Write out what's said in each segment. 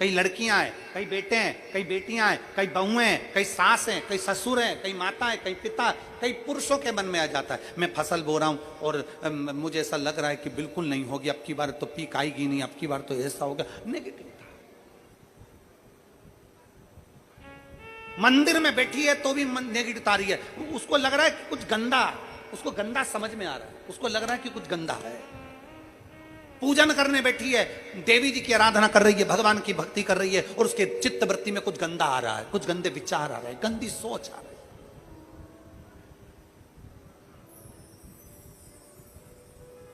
कई लड़कियां हैं, कई बेटे हैं, कई बेटियां हैं, कई बहुएं हैं, कई सास हैं, कई ससुर हैं, कई माता हैं, कई पिता, कई पुरुषों के मन में आ जाता है मैं फसल बो रहा हूं और मुझे ऐसा लग रहा है कि बिल्कुल नहीं होगी, अब की बार तो पीक आएगी नहीं, अब की बार तो ऐसा होगा। नेगेटिव मंदिर में बैठी है तो भी नेगेटिव आ रही है, उसको लग रहा है कि कुछ गंदा, उसको गंदा समझ में आ रहा है, उसको लग रहा है कि कुछ गंदा है। पूजन करने बैठी है, देवी जी की आराधना कर रही है, भगवान की भक्ति कर रही है और उसके चित्त वृत्ति में कुछ गंदा आ रहा है, कुछ गंदे विचार आ रहे हैं, गंदी सोच आ रही है।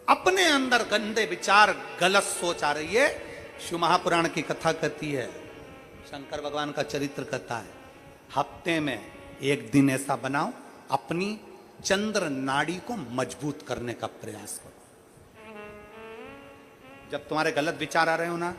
अपने अंदर गंदे विचार, गलत सोच आ रही है। शिव महापुराण की कथा कहती है, शंकर भगवान का चरित्र कहता है, हफ्ते में एक दिन ऐसा बनाओ अपनी चंद्र नाड़ी को मजबूत करने का प्रयास करो। जब तुम्हारे गलत विचार आ रहे हो ना,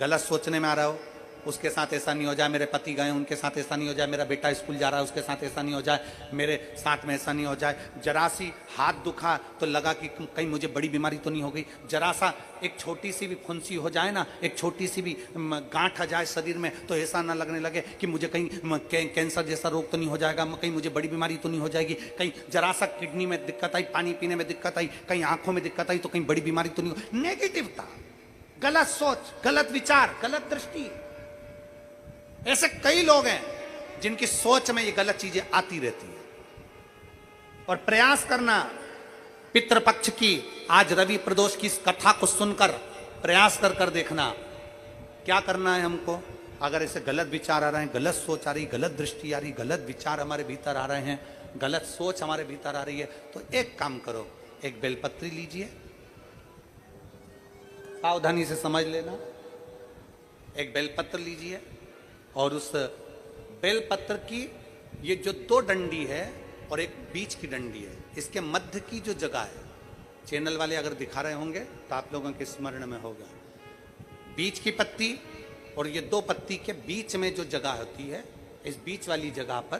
गलत सोचने में आ रहा हो, उसके साथ ऐसा नहीं हो जाए, मेरे पति गए उनके साथ ऐसा नहीं हो जाए, मेरा बेटा स्कूल जा रहा है उसके साथ ऐसा नहीं हो जाए, मेरे साथ में ऐसा नहीं हो जाए, जरा सी हाथ दुखा तो लगा कि कहीं मुझे बड़ी बीमारी तो नहीं हो गई, जरा सा एक छोटी सी भी फुंसी हो जाए ना, एक छोटी सी भी गांठ आ जाए शरीर में तो ऐसा ना लगने लगे कि मुझे कहीं कैंसर जैसा रोग तो नहीं हो जाएगा, कहीं मुझे बड़ी बीमारी तो नहीं हो जाएगी, कहीं जरा सा किडनी में दिक्कत आई, पानी पीने में दिक्कत आई, कहीं आंखों में दिक्कत आई तो कहीं बड़ी बीमारी तो नहीं हो। नेगेटिवता, गलत सोच, गलत विचार, गलत दृष्टि। ऐसे कई लोग हैं जिनकी सोच में ये गलत चीजें आती रहती है। और प्रयास करना, पितृपक्ष की आज रवि प्रदोष की इस कथा को सुनकर प्रयास कर देखना क्या करना है हमको। अगर ऐसे गलत विचार आ रहे हैं, गलत सोच आ रही, गलत दृष्टि आ रही, गलत विचार हमारे भीतर आ रहे हैं, गलत सोच हमारे भीतर आ रही है, तो एक काम करो, एक बेलपत्री लीजिए, सावधानी से समझ लेना, एक बेलपत्र लीजिए और उस बेलपत्र की ये जो दो डंडी है और एक बीच की डंडी है, इसके मध्य की जो जगह है, चैनल वाले अगर दिखा रहे होंगे तो आप लोगों के स्मरण में होगा, बीच की पत्ती और ये दो पत्ती के बीच में जो जगह होती है, इस बीच वाली जगह पर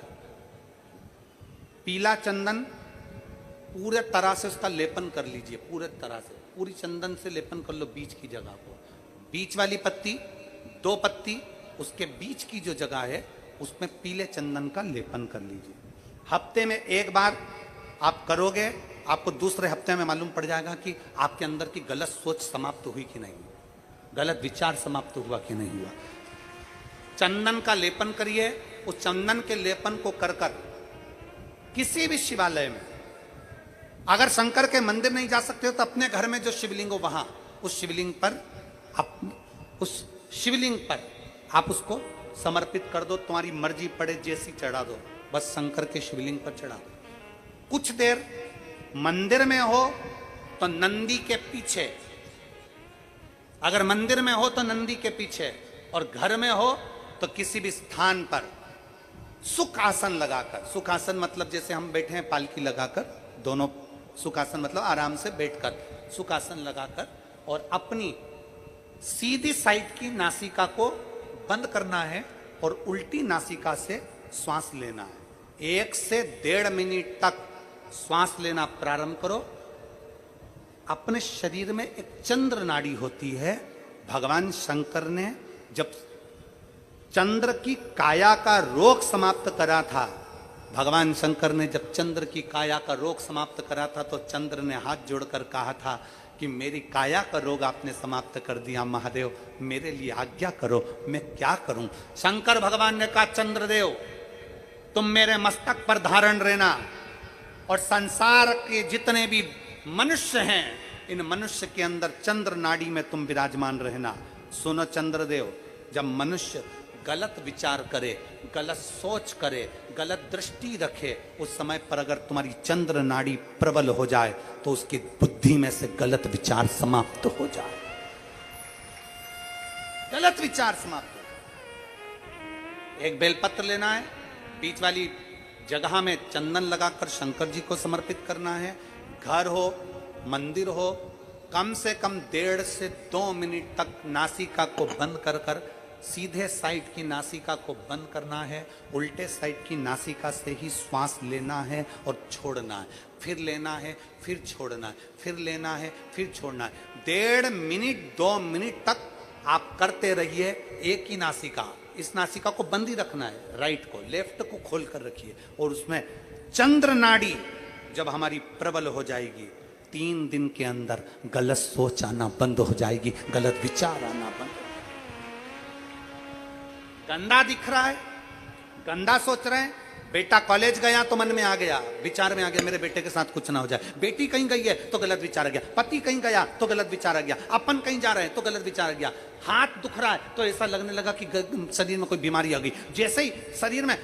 पीला चंदन पूरे तरह से उसका लेपन कर लीजिए, पूरे तरह से पूरी चंदन से लेपन कर लो बीच की जगह को। बीच वाली पत्ती, दो पत्ती, उसके बीच की जो जगह है उसमें पीले चंदन का लेपन कर लीजिए। हफ्ते में एक बार आप करोगे, आपको दूसरे हफ्ते में मालूम पड़ जाएगा कि आपके अंदर की गलत सोच समाप्त हुई कि नहीं, गलत विचार समाप्त हुआ कि नहीं हुआ। चंदन का लेपन करिए, उस चंदन के लेपन को कर किसी भी शिवालय में, अगर शंकर के मंदिर नहीं जा सकते हो तो अपने घर में जो शिवलिंग हो वहां, उस शिवलिंग पर आप उसको समर्पित कर दो, तुम्हारी मर्जी पड़े जैसी चढ़ा दो, बस शंकर के शिवलिंग पर चढ़ा दो। कुछ देर मंदिर में हो तो नंदी के पीछे, अगर मंदिर में हो तो नंदी के पीछे, और घर में हो तो किसी भी स्थान पर सुख आसन लगाकर, सुख आसन मतलब जैसे हम बैठे हैं पालकी लगाकर, दोनों सुख आसन मतलब आराम से बैठकर, सुख आसन लगाकर, और अपनी सीधी साइड की नासिका को बंद करना है और उल्टी नासिका से श्वास लेना है। 1 से 1.5 मिनट तक श्वास लेना प्रारंभ करो। अपने शरीर में एक चंद्र नाड़ी होती है। भगवान शंकर ने जब चंद्र की काया का रोग समाप्त करा था, भगवान शंकर ने जब चंद्र की काया का रोग समाप्त करा था तो चंद्र ने हाथ जोड़कर कहा था कि मेरी काया का रोग आपने समाप्त कर दिया महादेव, मेरे लिए आज्ञा करो, मैं क्या करूं। शंकर भगवान ने कहा, चंद्रदेव तुम मेरे मस्तक पर धारण रहना और संसार के जितने भी मनुष्य हैं, इन मनुष्य के अंदर चंद्र नाड़ी में तुम विराजमान रहना। सुनो चंद्रदेव, जब मनुष्य गलत विचार करे, गलत सोच करे, गलत दृष्टि रखे, उस समय पर अगर तुम्हारी चंद्र नाड़ी प्रबल हो जाए तो उसकी बुद्धि में से गलत विचार समाप्त हो जाए, गलत विचार समाप्त हो जाए। एक बेलपत्र लेना है, बीच वाली जगह में चंदन लगाकर शंकर जी को समर्पित करना है। घर हो, मंदिर हो, कम से कम 1.5 से 2 मिनट तक नासिका को बंद कर सीधे साइड की नासिका को बंद करना है, उल्टे साइड की नासिका से ही श्वास लेना है और छोड़ना है, फिर लेना है, फिर छोड़ना है, फिर लेना है, फिर छोड़ना है। 1.5 मिनट 2 मिनट तक आप करते रहिए एक ही नासिका, इस नासिका को बंद ही रखना है, राइट को, लेफ्ट को खोल कर रखिए, और उसमें चंद्र नाड़ी जब हमारी प्रबल हो जाएगी, 3 दिन के अंदर गलत सोच आना बंद हो जाएगी, गलत विचार आना बंद हो जाएगी। गंदा दिख रहा है, गंदा सोच रहे हैं, बेटा कॉलेज गया तो मन में आ गया, विचार में आ गया मेरे बेटे के साथ कुछ ना हो जाए, बेटी कहीं गई है तो गलत विचार आ गया, पति कहीं गया तो गलत विचार आ गया, अपन कहीं जा रहे हैं तो गलत विचार आ गया, हाथ दुख रहा है तो ऐसा लगने लगा कि शरीर में कोई बीमारी आ गई, जैसे ही शरीर में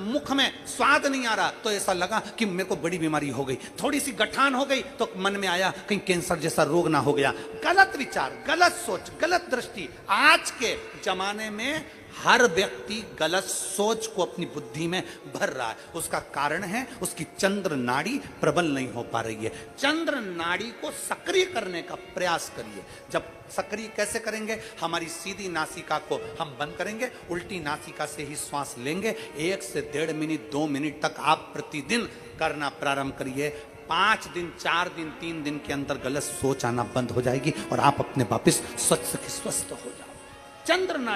मुख में स्वाद नहीं आ रहा तो ऐसा लगा कि मेरे को बड़ी बीमारी हो गई, थोड़ी सी गठान हो गई तो मन में आया कहीं कैंसर जैसा रोग ना हो गया। गलत विचार, गलत सोच, गलत दृष्टि। आज के जमाने में हर व्यक्ति गलत सोच को अपनी बुद्धि में भर रहा है, उसका कारण है उसकी चंद्र नाड़ी प्रबल नहीं हो पा रही है। चंद्र नाड़ी को सक्रिय करने का प्रयास करिए। जब सक्रिय कैसे करेंगे? हमारी सीधी नासिका को हम बंद करेंगे, उल्टी नासिका से ही श्वास लेंगे। 1 से 1.5 मिनट 2 मिनट तक आप प्रतिदिन करना प्रारंभ करिए। 5 दिन 4 दिन 3 दिन के अंदर गलत सोच आना बंद हो जाएगी और आप अपने वापिस स्वस्थ हो जाओ। चंद्र